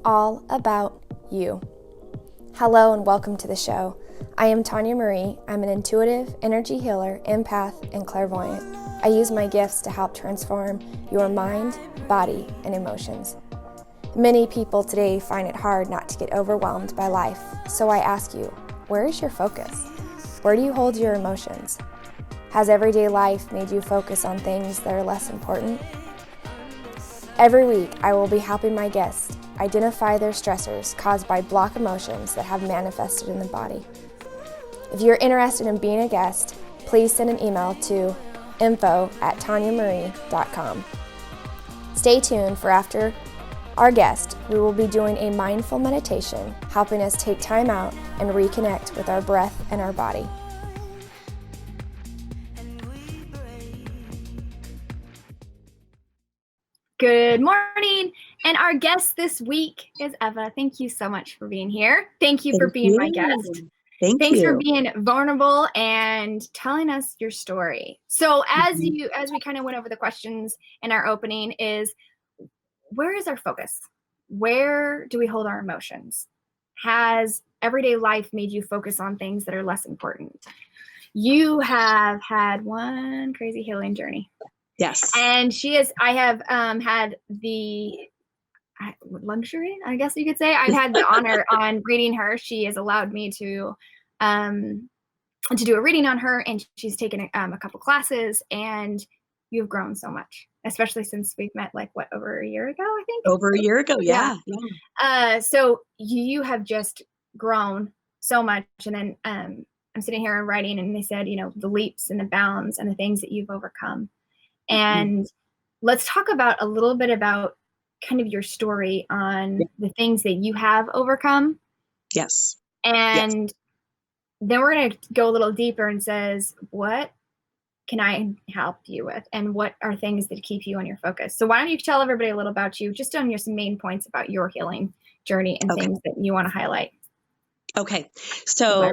All About You. Hello and welcome to the show. I am Tawnya Marie. I'm an intuitive, energy healer, empath, and clairvoyant. I use my gifts to help transform your mind, body, and emotions. Many people today find it hard not to get overwhelmed by life, so I ask you, where is your focus? Where do you hold your emotions? Has everyday life made you focus on things that are less important? Every week, I will be helping my guests identify their stressors caused by block emotions that have manifested in the body. If you're interested in being a guest, please send an email to info@tawnyamarie.com. Stay tuned for after our guest. We will be doing a mindful meditation, helping us take time out and reconnect with our breath and our body. Good morning, and our guest this week is Eva. Thank you so much for being here. Thank you for being my guest. Thanks for being vulnerable and telling us your story. So as we kind of went over the questions in our opening is, where is our focus? Where do we hold our emotions? Has everyday life made you focus on things that are less important? You have had one crazy healing journey. Yes. And I have had the luxury, I guess you could say. I've had the honor on reading her. She has allowed me to do a reading on her, and she's taken a couple classes, and you've grown so much, especially since we've met over a year ago, I think. Over a year ago, yeah. So you have just grown so much, and then I'm sitting here and writing, and they said, the leaps and the bounds and the things that you've overcome. And let's talk a little bit about kind of your story on the things that you have overcome. Yes. And then we're going to go a little deeper and says, what can I help you with? And what are things that keep you on your focus? So why don't you tell everybody a little about you, just on your some main points about your healing journey and things that you want to highlight. Okay. So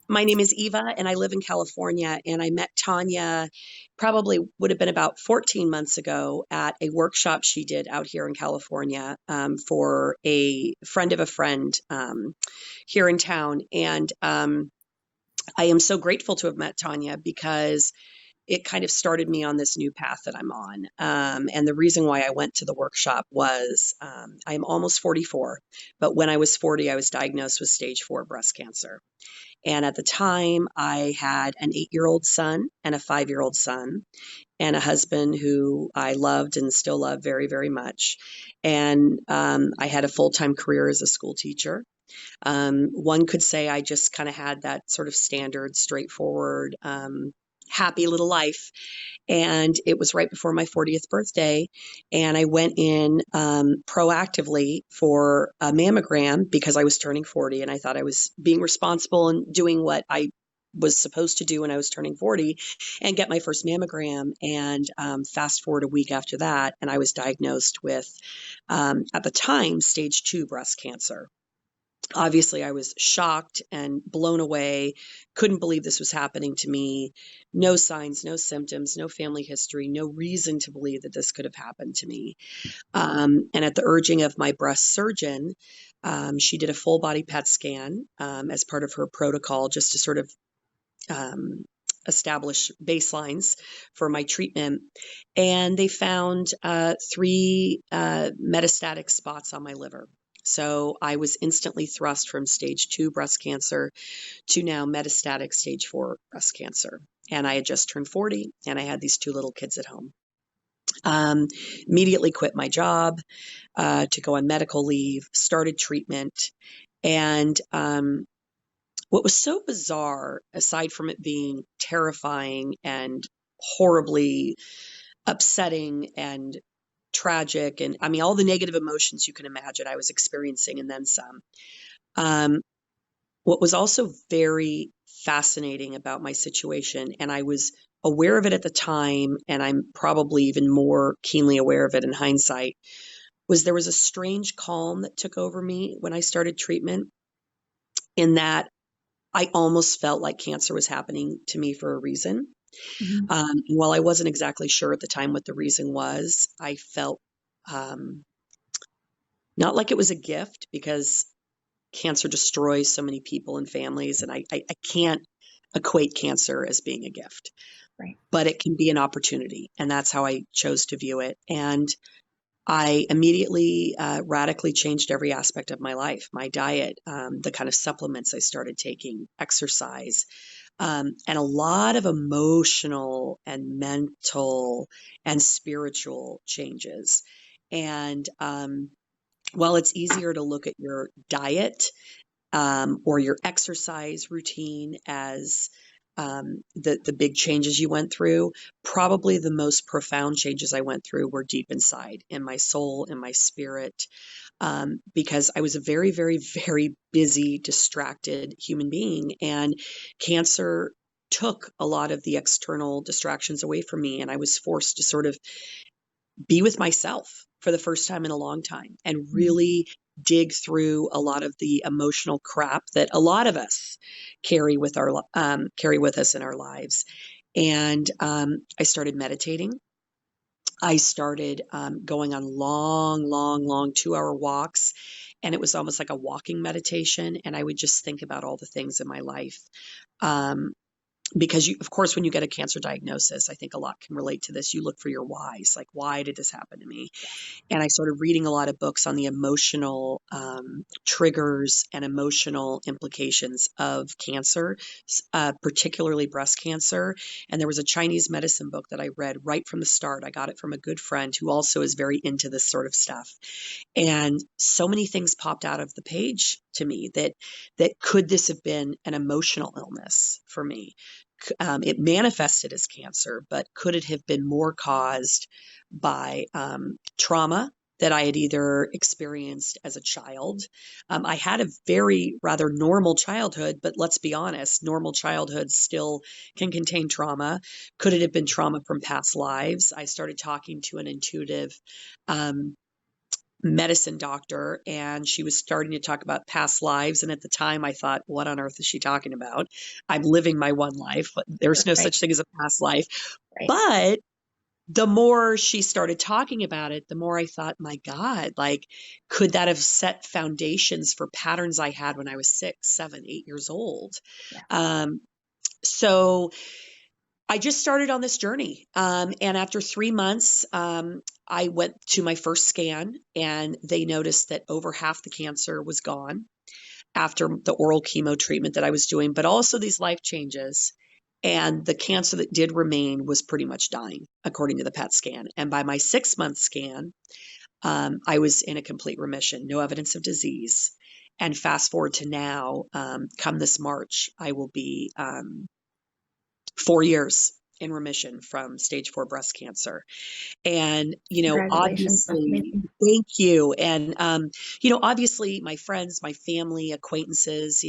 my name is Eva, and I live in California, and I met Tawnya probably would have been about 14 months ago at a workshop she did out here in California for a friend of a friend here in town. And I am so grateful to have met Tawnya because it kind of started me on this new path that I'm on. And the reason why I went to the workshop was I'm almost 44, but when I was 40, I was diagnosed with stage 4 breast cancer. And at the time, I had an 8-year-old son and a 5-year-old son and a husband who I loved and still love very, very much. And I had a full-time career as a school teacher. One could say I just kind of had that sort of standard, straightforward, happy little life. And it was right before my 40th birthday. And I went in proactively for a mammogram because I was turning 40 and I thought I was being responsible and doing what I was supposed to do when I was turning 40 and get my first mammogram. And fast forward a week after that, and I was diagnosed with, at the time, stage 2 breast cancer. Obviously, I was shocked and blown away, couldn't believe this was happening to me. No signs, no symptoms, no family history, no reason to believe that this could have happened to me. And at the urging of my breast surgeon, she did a full body PET scan as part of her protocol just to sort of establish baselines for my treatment. And they found 3 metastatic spots on my liver. So I was instantly thrust from stage 2 breast cancer to now metastatic stage 4 breast cancer. And I had just turned 40 and I had these 2 little kids at home. Immediately quit my job to go on medical leave, started treatment. And what was so bizarre, aside from it being terrifying and horribly upsetting and tragic, and I mean, all the negative emotions you can imagine I was experiencing and then some. What was also very fascinating about my situation, and I was aware of it at the time, and I'm probably even more keenly aware of it in hindsight, was there was a strange calm that took over me when I started treatment, in that I almost felt like cancer was happening to me for a reason. And while I wasn't exactly sure at the time what the reason was, I felt Not like it was a gift, because cancer destroys so many people and families, and I can't equate cancer as being a gift. Right. But it can be an opportunity, and that's how I chose to view it. And I immediately radically changed every aspect of my life, my diet, the kind of supplements I started taking, exercise, and a lot of emotional and mental and spiritual changes. And while it's easier to look at your diet or your exercise routine as the big changes you went through, probably the most profound changes I went through were deep inside in my soul, in my spirit, because I was a very, very, very busy, distracted human being, and cancer took a lot of the external distractions away from me, and I was forced to sort of be with myself for the first time in a long time and really dig through a lot of the emotional crap that a lot of us carry with us in our lives. And I started meditating. I started going on long, long, long 2-hour walks, and it was almost like a walking meditation. And I would just think about all the things in my life. Um, because of course, when you get a cancer diagnosis, I think a lot can relate to this. You look for your whys, like, why did this happen to me? And I started reading a lot of books on the emotional triggers and emotional implications of cancer, particularly breast cancer. And there was a Chinese medicine book that I read right from the start. I got it from a good friend who also is very into this sort of stuff. And so many things popped out of the page to me that could this have been an emotional illness for me? It manifested as cancer, but could it have been more caused by trauma that I had either experienced as a child? I had a very rather normal childhood, but let's be honest, normal childhoods still can contain trauma. Could it have been trauma from past lives? I started talking to an intuitive medicine doctor, and she was starting to talk about past lives. And at the time I thought, what on earth is she talking about? I'm living my one life. There's no such thing as a past life. Right. But the more she started talking about it, the more I thought, my God, like, could that have set foundations for patterns I had when I was 6, 7, 8 years old? Yeah. So I just started on this journey. And after 3 months, I went to my first scan, and they noticed that over half the cancer was gone after the oral chemo treatment that I was doing, but also these life changes. And the cancer that did remain was pretty much dying, according to the PET scan. And by my 6-month scan, I was in a complete remission, no evidence of disease. And fast forward to now, come this March, I will be 4 years in remission from stage 4 breast cancer. And, obviously, thank you. And, obviously my friends, my family, acquaintances,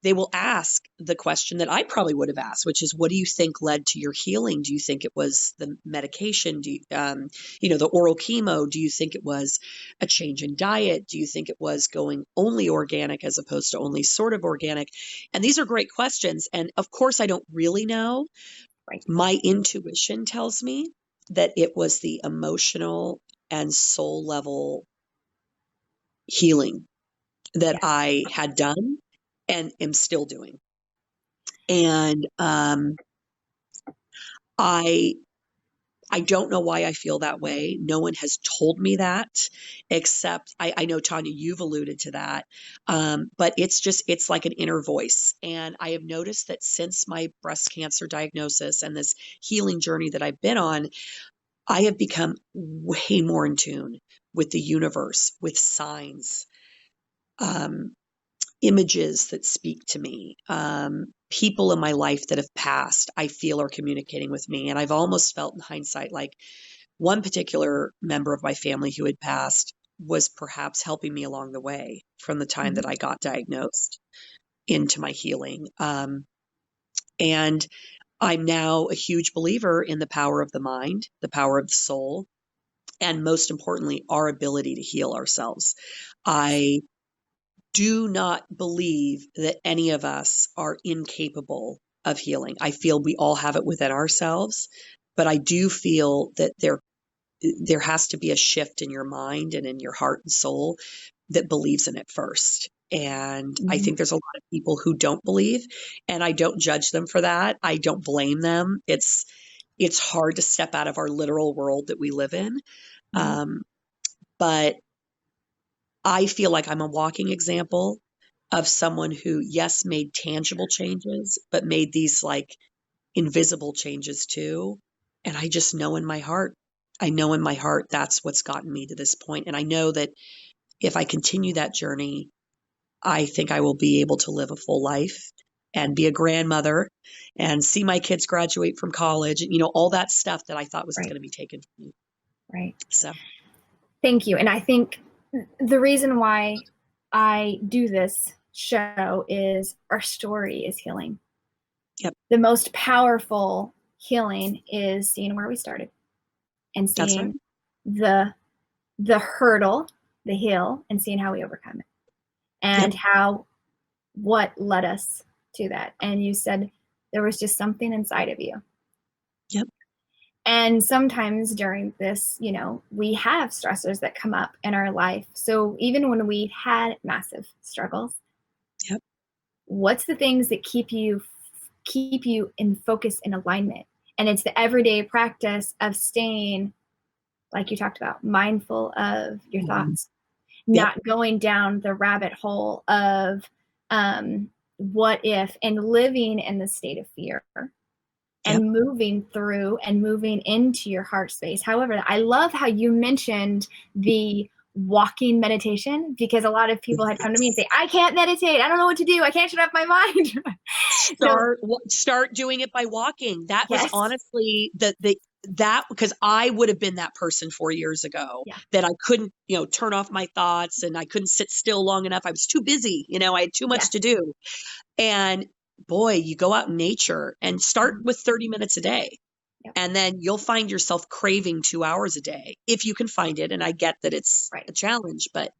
they will ask the question that I probably would have asked, which is, what do you think led to your healing? Do you think it was the medication? Do you, the oral chemo? Do you think it was a change in diet? Do you think it was going only organic as opposed to only sort of organic? And these are great questions. And of course, I don't really know. Right. My intuition tells me that it was the emotional and soul level healing that I had done and am still doing. And I don't know why I feel that way. No one has told me that, except I know, Tawnya, you've alluded to that. But it's like an inner voice. And I have noticed that since my breast cancer diagnosis and this healing journey that I've been on, I have become way more in tune with the universe, with signs, images that speak to me, people in my life that have passed, I feel are communicating with me. And I've almost felt in hindsight, like one particular member of my family who had passed was perhaps helping me along the way from the time that I got diagnosed into my healing. And I'm now a huge believer in the power of the mind, the power of the soul, and most importantly, our ability to heal ourselves. I do not believe that any of us are incapable of healing. I feel we all have it within ourselves, but I do feel that there there has to be a shift in your mind and in your heart and soul that believes in it first. And I think there's a lot of people who don't believe, and I don't judge them for that. I don't blame them. It's hard to step out of our literal world that we live in. But I feel like I'm a walking example of someone who, yes, made tangible changes, but made these like invisible changes too. And I just know in my heart, that's what's gotten me to this point. And I know that if I continue that journey, I think I will be able to live a full life and be a grandmother and see my kids graduate from college, and, all that stuff that I thought was going to be taken from me. Right. So thank you. And I think the reason why I do this show is our story is healing. Yep. The most powerful healing is seeing where we started and seeing the hurdle, the hill, and seeing how we overcome it and what led us to that. And you said there was just something inside of you. Yep. And sometimes during this, we have stressors that come up in our life. So even when we had massive struggles, what's the things that keep you in focus and alignment? And it's the everyday practice of staying, like you talked about, mindful of your thoughts, not going down the rabbit hole of what if, and living in the state of fear. And moving through and moving into your heart space. However, I love how you mentioned the walking meditation, because a lot of people had come to me and say, I can't meditate. I don't know what to do. I can't shut up my mind. Start doing it by walking. That was honestly that because I would have been that person 4 years ago that I couldn't, turn off my thoughts, and I couldn't sit still long enough. I was too busy. I had too much to do. And boy, you go out in nature and start with 30 minutes a day. And then you'll find yourself craving 2 hours a day if you can find it. And I get that it's a challenge, but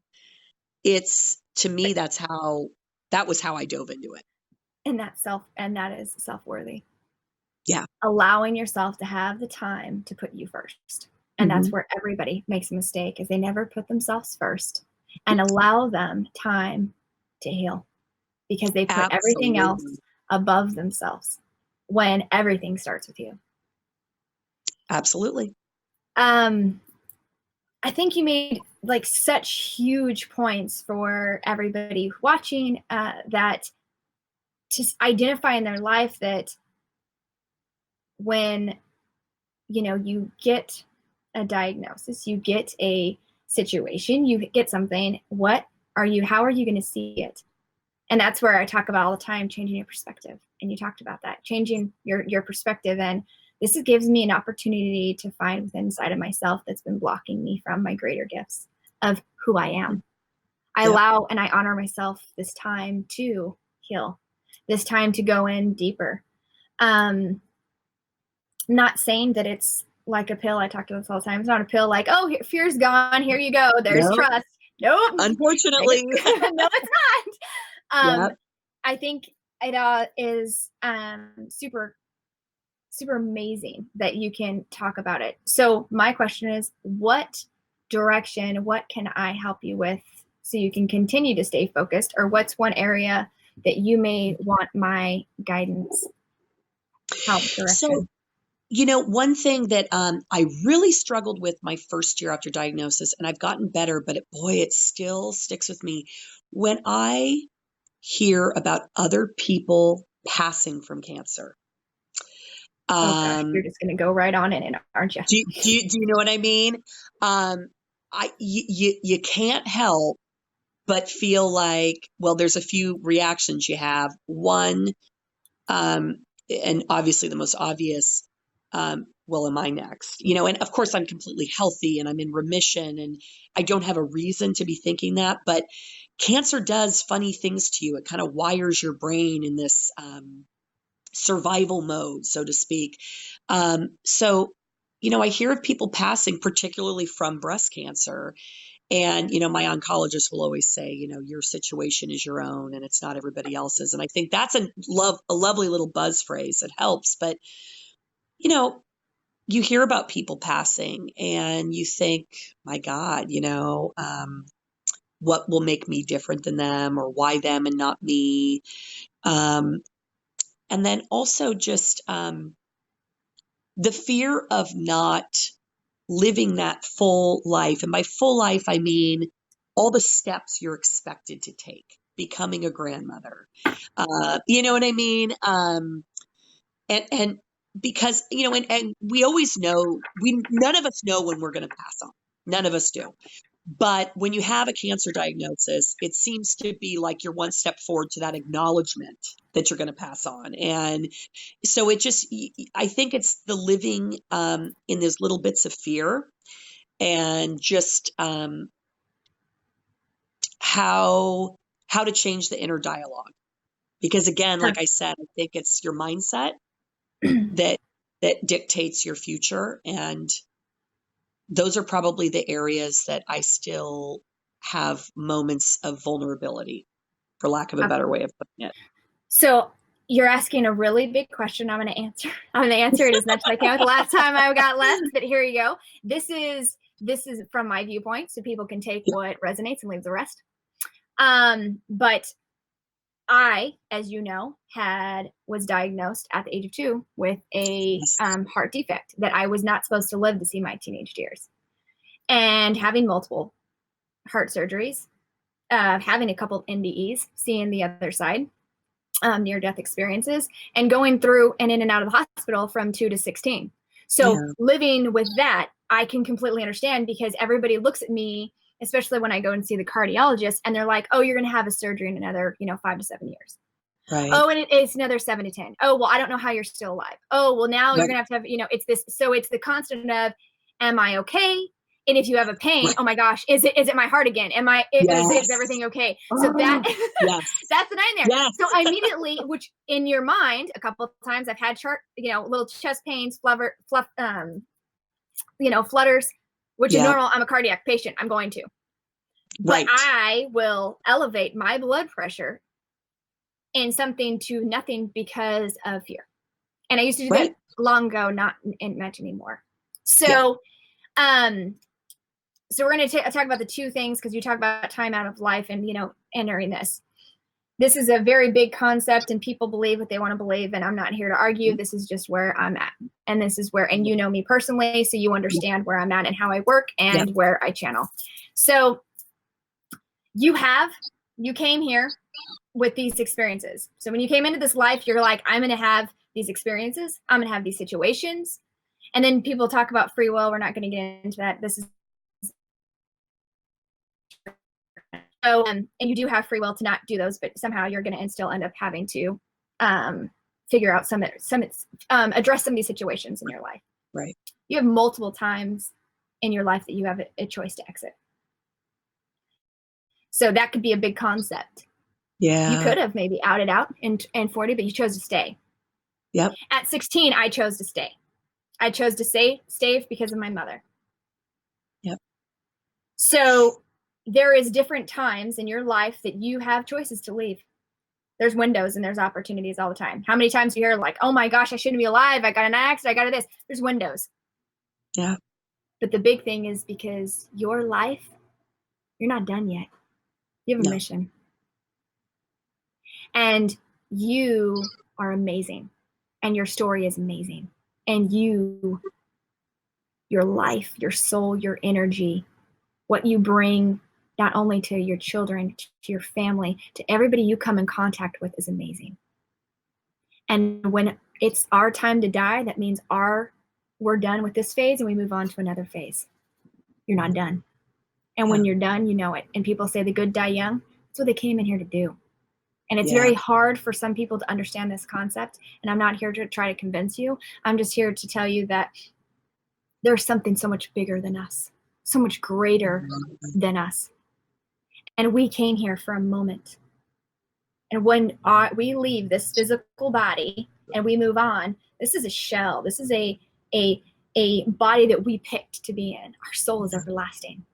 to me, that was how I dove into it. And that is self-worthy. Yeah. Allowing yourself to have the time to put you first. And that's where everybody makes a mistake, is they never put themselves first and allow them time to heal, because they put everything else above themselves when everything starts with you. Absolutely. I think you made like such huge points for everybody watching, that to identify in their life that when, you get a diagnosis, you get a situation, you get something, how are you going to see it? And that's where I talk about all the time, changing your perspective. And you talked about that, changing your perspective. And this gives me an opportunity to find within inside of myself that's been blocking me from my greater gifts of who I am. I allow and I honor myself this time to heal, this time to go in deeper. Not saying that it's like a pill. I talk to this all the time. It's not a pill like, oh, fear's gone. Here you go. There's trust. Nope. Unfortunately. No, it's not. I think it is super, super amazing that you can talk about it. So my question is, what can I help you with so you can continue to stay focused? Or what's one area that you may want my guidance, help, direction? So, one thing that I really struggled with my first year after diagnosis, and I've gotten better, but it still sticks with me. When I hear about other people passing from cancer. You're just going to go right on in it, aren't you? Do you know what I mean? You can't help but feel like, well, there's a few reactions you have. One, and obviously the most obvious, well, am I next? And of course I'm completely healthy and I'm in remission and I don't have a reason to be thinking that, but cancer does funny things to you. It kind of wires your brain in this survival mode, so to speak. So, I hear of people passing, particularly from breast cancer. And, my oncologist will always say, your situation is your own and it's not everybody else's. And I think that's a lovely little buzz phrase that helps. But, you hear about people passing and you think, my God, what will make me different than them, or why them and not me? And then also just the fear of not living that full life. And by full life, I mean all the steps you're expected to take, becoming a grandmother. You know what I mean? And because, and we always know, none of us know when we're going to pass on. None of us do. But when you have a cancer diagnosis, it seems to be like you're one step forward to that acknowledgement that you're going to pass on. And so I think it's the living in those little bits of fear, and just how to change the inner dialogue. Because again, like I said, I think it's your mindset that dictates your future. And those are probably the areas that I still have moments of vulnerability, for lack of a better way of putting it. So you're asking a really big question. I'm going to answer. I'm going to answer it as much as I can with the last time I got left, but here you go. This is from my viewpoint, so people can take what resonates and leave the rest. But I, as you know, was diagnosed at the age of 2 with a heart defect that I was not supposed to live to see my teenage years. And having multiple heart surgeries, having a couple of NDEs, seeing the other side, near-death experiences, and going through and in and out of the hospital from 2 to 16. So living with that, I can completely understand, because everybody looks at me, especially when I go and see the cardiologist, and they're like, oh, you're going to have a surgery in another, 5 to 7 years. Right. Oh, and it's another 7 to 10. Oh, well, I don't know how you're still alive. Oh, well, now you're going to have, it's this. So it's the constant of, am I okay? And if you have a pain, oh my gosh, is it my heart again? Is everything okay? So that's the nightmare. Yes. So I immediately, which in your mind, a couple of times I've had little chest pains, flutters, which is normal. I'm a cardiac patient. I'm going to. Right. But I will elevate my blood pressure in something to nothing because of fear. And I used to do that long ago, not much anymore. So, so we're going to talk about the two things, because you talk about time out of life and, entering this. This is a very big concept, and people believe what they want to believe, and I'm not here to argue. This is just where I'm at. And this is where, and you know me personally, so you understand where I'm at and how I work and where I channel. So you came here with these experiences. So when you came into this life, you're like, I'm going to have these experiences. I'm going to have these situations. And then people talk about free will. We're not going to get into that. This is so, and you do have free will to not do those, but somehow you're going to still end up having to figure out address some of these situations in your life. Right. You have multiple times in your life that you have a choice to exit. So that could be a big concept. Yeah. You could have maybe outed out in 40, but you chose to stay. Yep. At 16, I chose to stay. I chose to stay because of my mother. Yep. So there is different times in your life that you have choices to leave. There's windows and there's opportunities all the time. How many times do you hear like, oh my gosh, I shouldn't be alive. I got an accident. I got this. There's windows. Yeah. But the big thing is, because your life, you're not done yet. You have a mission. And you are amazing. And your story is amazing. And your life, your soul, your energy, what you bring not only to your children, to your family, to everybody you come in contact with is amazing. And when it's our time to die, that means we're done with this phase and we move on to another phase. You're not done. And when you're done, you know it. And people say the good die young. That's what they came in here to do. And it's very hard for some people to understand this concept. And I'm not here to try to convince you. I'm just here to tell you that there's something so much bigger than us, so much greater than us. And we came here for a moment. And when we leave this physical body and we move on, this is a shell. This is a body that we picked to be in. Our soul is everlasting.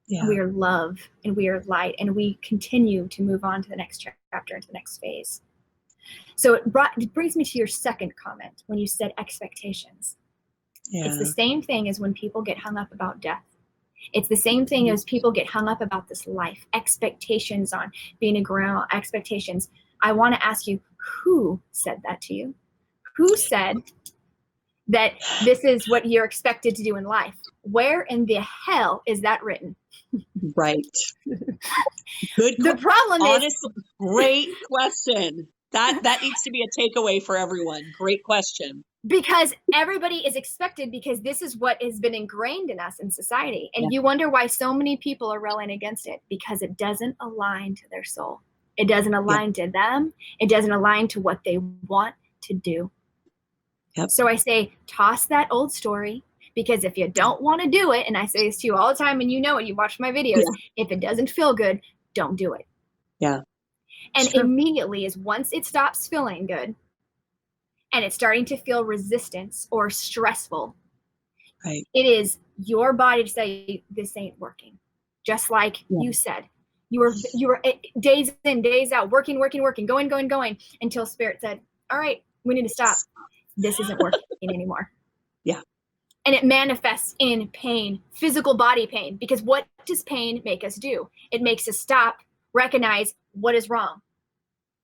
Yeah. We are love and we are light, and we continue to move on to the next chapter, into the next phase. So it brings me to your second comment when you said expectations. It's the same thing as when people get hung up about death. It's the same thing as people get hung up about this life, expectations on being a ground, expectations. I want to ask you, who said that to you? Who said that this is what you're expected to do in life? Where in the hell is that written? Right. Good. The problem honest, is, great question. That needs to be a takeaway for everyone. Great question. Because everybody is expected, because this is what has been ingrained in us in society. And you wonder why so many people are railing against it, because it doesn't align to their soul. It doesn't align to them. It doesn't align to what they want to do. Yep. So I say, toss that old story, because if you don't want to do it, and I say this to you all the time, and you know it, you watch my videos, if it doesn't feel good, don't do it. Yeah. And immediately, is once it stops feeling good, and it's starting to feel resistance or stressful, right, it is your body to say, this ain't working. Just like you said, you were days in, days out, working, going, until Spirit said, all right, we need to stop. This isn't working anymore. Yeah. And it manifests in pain, physical body pain, because what does pain make us do? It makes us stop, recognize what is wrong.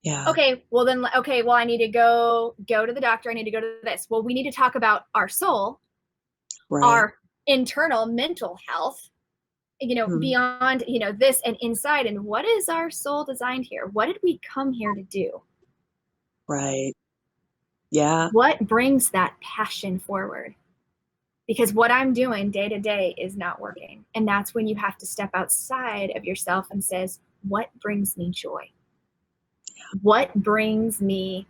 Yeah. Okay, well, I need to go to the doctor. I need to go to this. Well, we need to talk about our soul, our internal mental health, beyond, this and inside. And what is our soul designed here? What did we come here to do? Right. Yeah. What brings that passion forward? Because what I'm doing day to day is not working. And that's when you have to step outside of yourself and says, what brings me joy? What brings me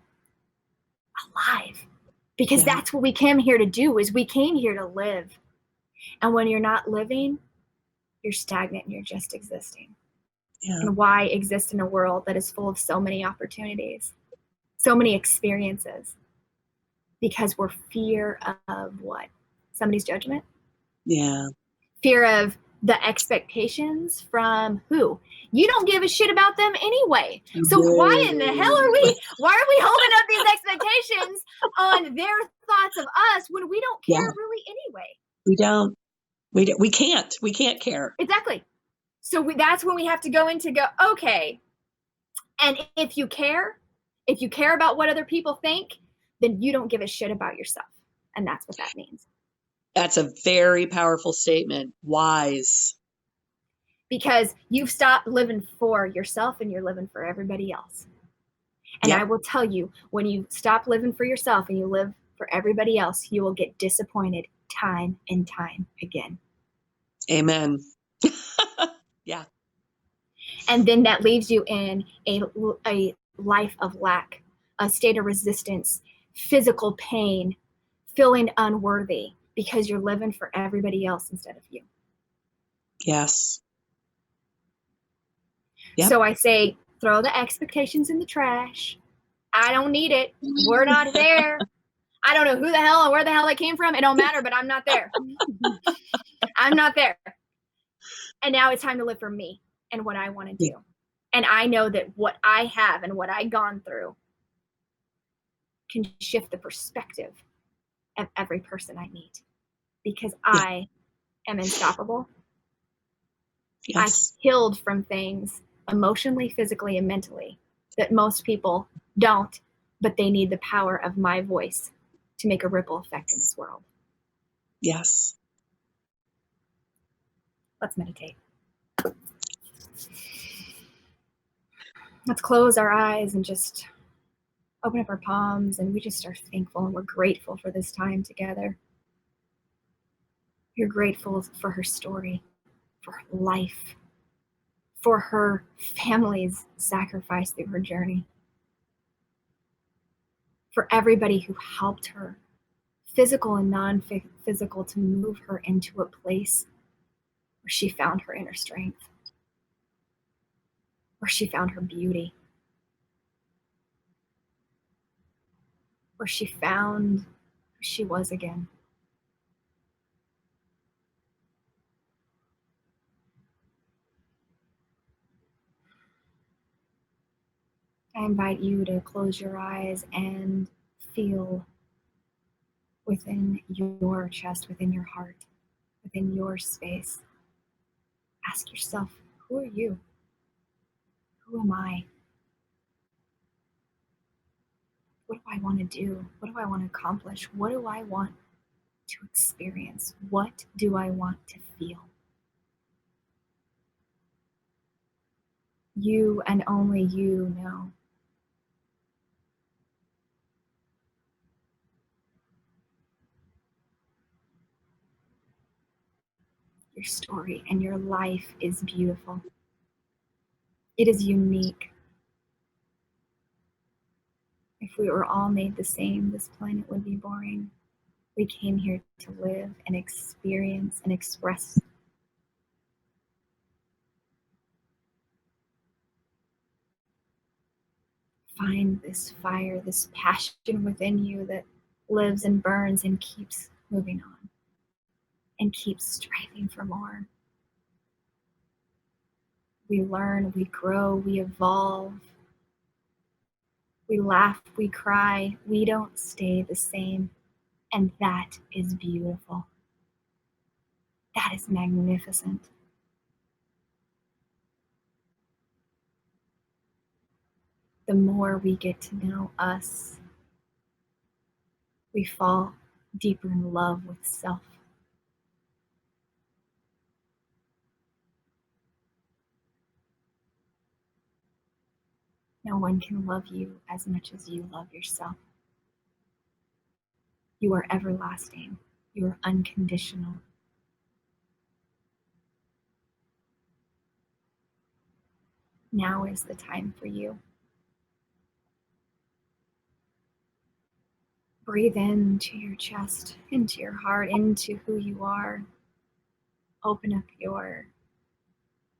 alive? Because that's what we came here to do, is we came here to live. And when you're not living, you're stagnant and you're just existing. Yeah. And why exist in a world that is full of so many opportunities, so many experiences? Because we're fear of what? Somebody's judgment? Yeah. Fear of the expectations from who? You don't give a shit about them anyway. So why in the hell are we holding up these expectations on their thoughts of us when we don't care really anyway? We don't. We can't care. Exactly. So that's when we have to go okay. And if you care about what other people think, then you don't give a shit about yourself. And that's what that means. That's a very powerful statement. Wise. Because you've stopped living for yourself and you're living for everybody else. And I will tell you, when you stop living for yourself and you live for everybody else, you will get disappointed time and time again. Amen. Yeah. And then that leaves you in a life of lack, a state of resistance, physical pain, feeling unworthy, because you're living for everybody else instead of you. Yes. Yep. So I say, throw the expectations in the trash. I don't need it. We're not there. I don't know who the hell or where the hell it came from. It don't matter, but I'm not there. I'm not there. And now it's time to live for me and what I want to do. And I know that what I have and what I've gone through can shift the perspective of every person I meet, because I am unstoppable. Yes. I've healed from things emotionally, physically, and mentally that most people don't, but they need the power of my voice to make a ripple effect in this world. Yes. Let's meditate. Let's close our eyes and just open up our palms, and we just are thankful and we're grateful for this time together. You're grateful for her story, for her life, for her family's sacrifice through her journey, for everybody who helped her, physical and non-physical, to move her into a place where she found her inner strength, where she found her beauty, where she found who she was again. I invite you to close your eyes and feel within your chest, within your heart, within your space. Ask yourself, who are you? Who am I? What do I want to do? What do I want to accomplish? What do I want to experience? What do I want to feel? You and only you know. Your story and your life is beautiful. It is unique. If we were all made the same, this planet would be boring. We came here to live and experience and express. Find this fire, this passion within you that lives and burns and keeps moving on and keeps striving for more. We learn, we grow, we evolve. We laugh, we cry, we don't stay the same. And that is beautiful. That is magnificent. The more we get to know us, we fall deeper in love with self. No one can love you as much as you love yourself. You are everlasting. You are unconditional. Now is the time for you. Breathe into your chest, into your heart, into who you are. Open up your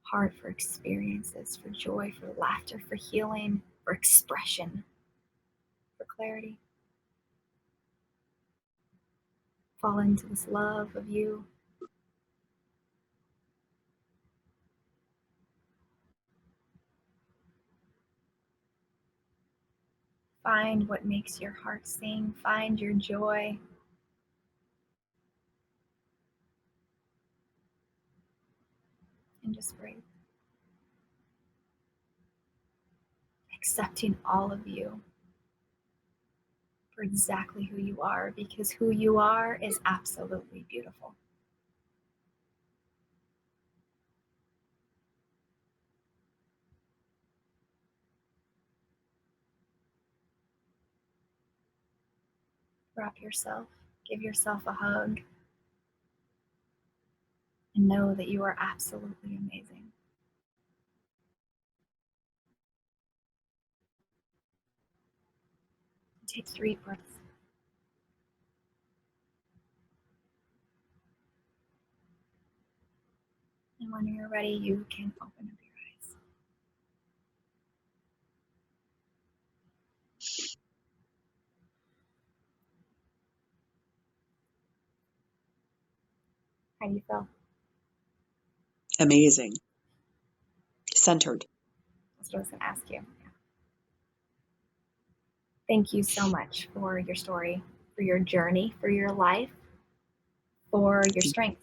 heart for experiences, for joy, for laughter, for healing, for expression, for clarity. Fall into this love of you. Find what makes your heart sing. Find your joy. And just breathe. Accepting all of you for exactly who you are, because who you are is absolutely beautiful. Wrap yourself, give yourself a hug, and know that you are absolutely amazing. Take 3 breaths. And when you're ready, you can open up your eyes. How do you feel? Amazing. Centered. That's what I was going to ask you. Yeah. Thank you so much for your story, for your journey, for your life, for your strength.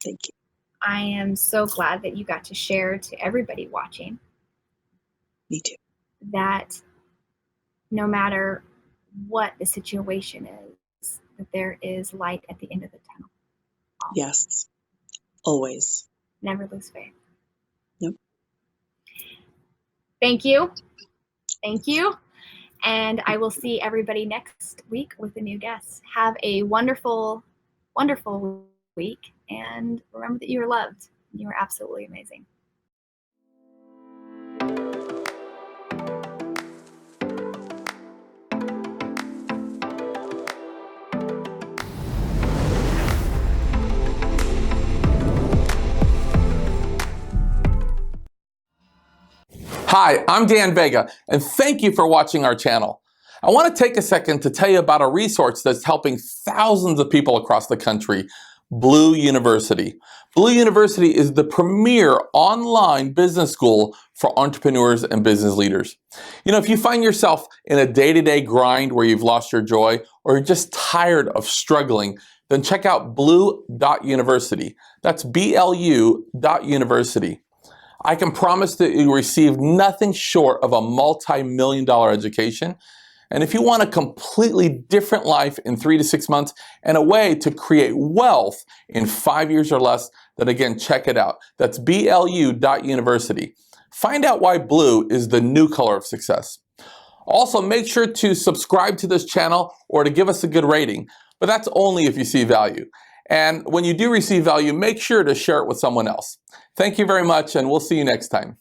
Thank you. I am so glad that you got to share to everybody watching. Me too. That no matter what the situation is, that there is light at the end of the tunnel. Always. Yes. Always. Never lose faith. Nope. Thank you. Thank you. And I will see everybody next week with a new guest. Have a wonderful, wonderful week. And remember that you are loved. You are absolutely amazing. Hi, I'm Dan Vega, and thank you for watching our channel. I want to take a second to tell you about a resource that's helping thousands of people across the country Blue University. Blue University is the premier online business school for entrepreneurs and business leaders. You know, if you find yourself in a day-to-day grind where you've lost your joy or you're just tired of struggling, then check out blue.university. That's BLU.university. I can promise that you receive nothing short of a multi-million-dollar education. And if you want a completely different life in 3 to 6 months and a way to create wealth in 5 years or less, then again, check it out. That's BLU.university. Find out why blue is the new color of success. Also, make sure to subscribe to this channel or to give us a good rating, but that's only if you see value. And when you do receive value, make sure to share it with someone else. Thank you very much, and we'll see you next time.